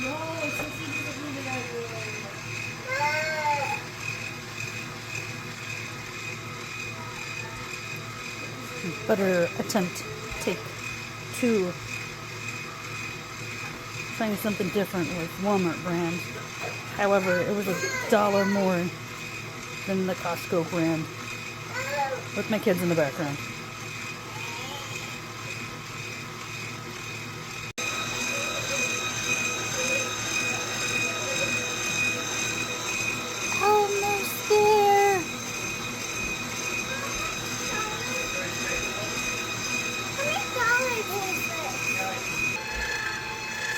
No, Sissy doesn't need it out of Butter attempt take 2. Trying something different with Walmart brand. However, it was $1 more than the Costco brand. With my kids in the background. Almost there.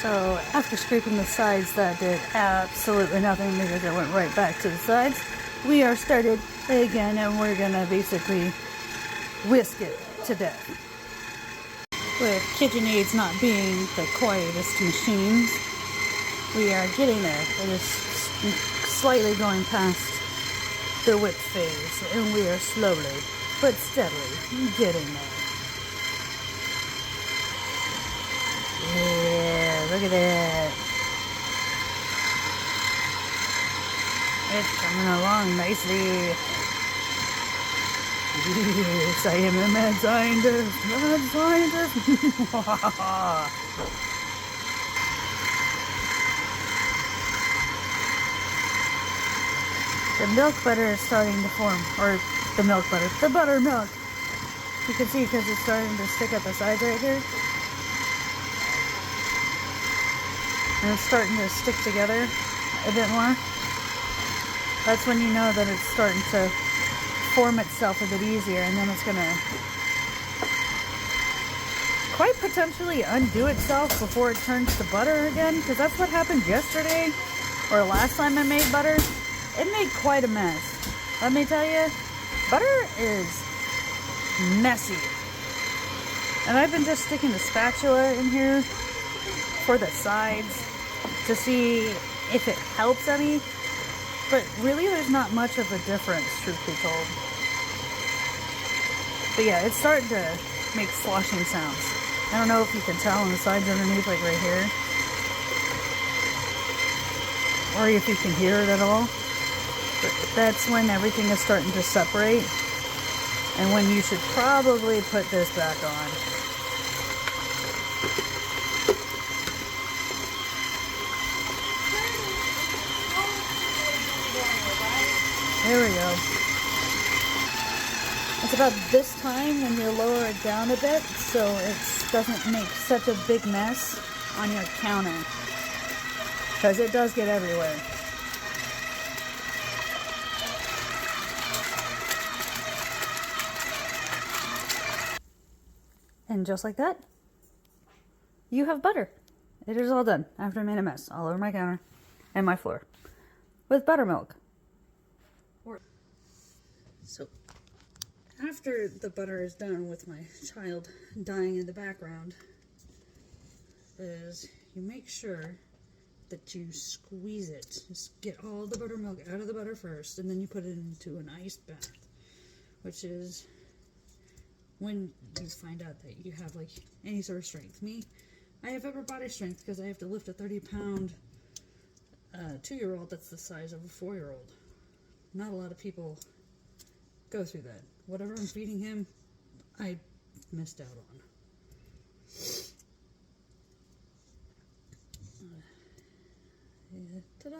So after scraping the sides, that did absolutely nothing because it went right back to the sides. We are started again, and we're gonna basically whisk it to death. With KitchenAid's not being the quietest machines, we are getting there. It is slightly going past the whip phase, and we are slowly but steadily getting there. Yeah, look at that. It's coming along nicely. Yes, I am a mad scientist. Mad scientist. The milk butter is starting to form, or the milk butter, the buttermilk. You can see because it's starting to stick at the sides right here. And it's starting to stick together a bit more. That's when you know that it's starting to form itself a bit easier, and then it's gonna quite potentially undo itself before it turns to butter again, because that's what happened yesterday or last time I made butter. It made quite a mess. Let me tell you, butter is messy. And I've been just sticking the spatula in here for the sides to see if it helps any, but really there's not much of a difference, truth be told. But yeah, it's starting to make sloshing sounds. I don't know if you can tell on the sides underneath, like right here, or if you can hear it at all. But that's when everything is starting to separate, and when you should probably put this back on. There we go. It's about this time when you lower it down a bit so it doesn't make such a big mess on your counter, because it does get everywhere. And just like that, you have butter. It is all done after I made a mess all over my counter and my floor with buttermilk. So after the butter is done, with my child dying in the background, is you make sure that you squeeze it. Just get all the buttermilk out of the butter first, and then you put it into an iced bath, which is when you find out that you have like any sort of strength. Me, I have upper body strength because I have to lift a 30-pound 2-year-old that's the size of a 4-year-old. Not a lot of people go through that. Whatever I'm feeding him, I missed out on. Ta-da!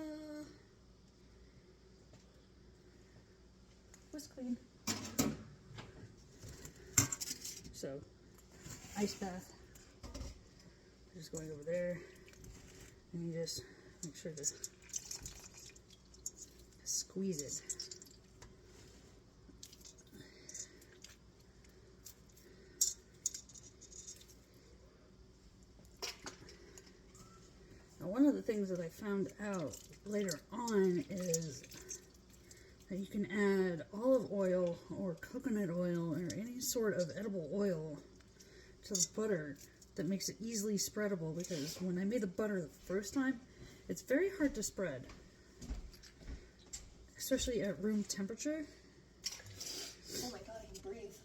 Was clean. So, ice bath. Just going over there, and you just make sure to squeeze it. One of the things that I found out later on is that you can add olive oil or coconut oil or any sort of edible oil to the butter that makes it easily spreadable, because when I made the butter the first time, it's very hard to spread, especially at room temperature. Oh my god, I can breathe.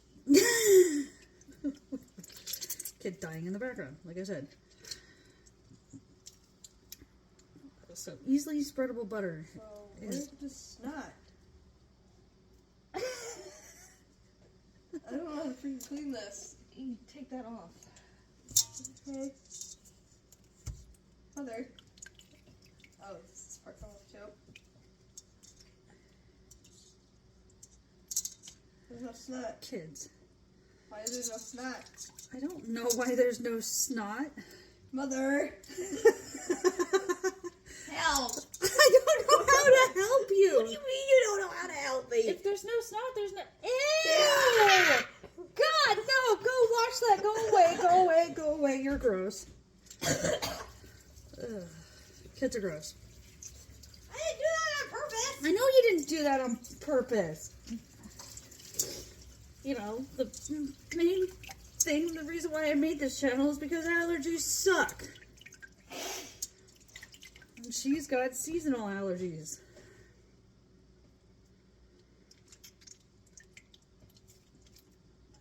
Kid dying in the background, like I said. So easily spreadable butter. So, where's the snot? I don't know how to freaking clean this. You take that off. Okay. Mother. Oh, this part come off too. There's no snot. Kids. Why is there no snot? I don't know why there's no snot. Mother! Help! I don't know how to help you. What do you mean you don't know how to help me? If there's no snot, there's no. Ew! God, no! Go wash that. Go away. Go away. Go away. You're gross. Ugh. Kids are gross. I didn't do that on purpose! I know you didn't do that on purpose. You know, the main thing, the reason why I made this channel is because allergies suck. And she's got seasonal allergies.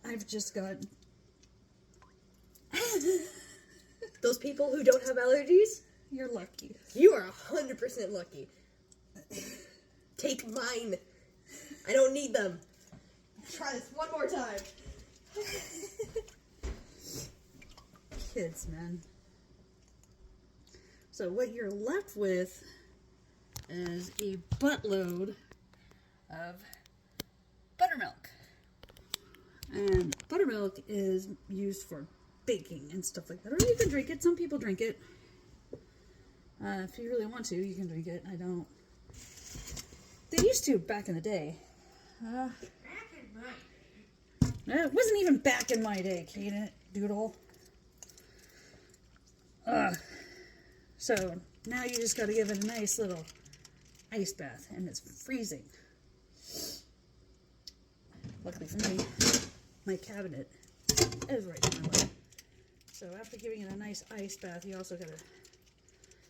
I've just got... Those people who don't have allergies, You're lucky. you are 100% lucky. Take mine. I don't need them. Try this one more time. Kids, man. So what you're left with is a buttload of buttermilk. And buttermilk is used for baking and stuff like that. Or you can drink it. Some people drink it. If you really want to, you can drink it. I don't. They used to back in the day. It wasn't even back in my day, Kate Doodle. So now you just got to give it a nice little ice bath, and it's freezing. Luckily for me, my cabinet is right in my way. So after giving it a nice ice bath, you also got to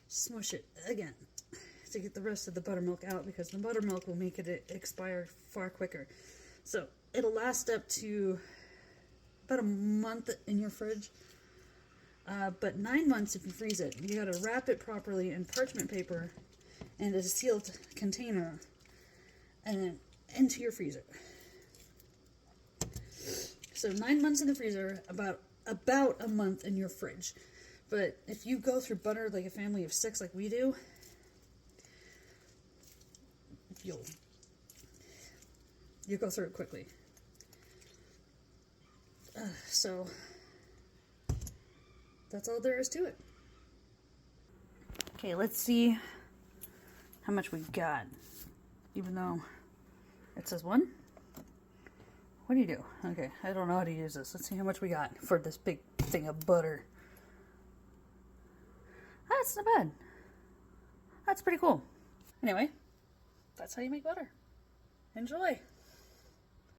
smush it again to get the rest of the buttermilk out, because the buttermilk will make it expire far quicker. So it'll last up to about a month in your fridge, but 9 months if you freeze it. You gotta wrap it properly in parchment paper and a sealed container, and then into your freezer. So 9 months in the freezer, about a month in your fridge. But if you go through butter like a family of 6 like we do, you'll go through it quickly. So that's all there is to it. Okay, let's see how much we got. Even though it says 1. What do you do? Okay, I don't know how to use this. Let's see how much we got for this big thing of butter. That's not bad. That's pretty cool. Anyway, that's how you make butter. Enjoy.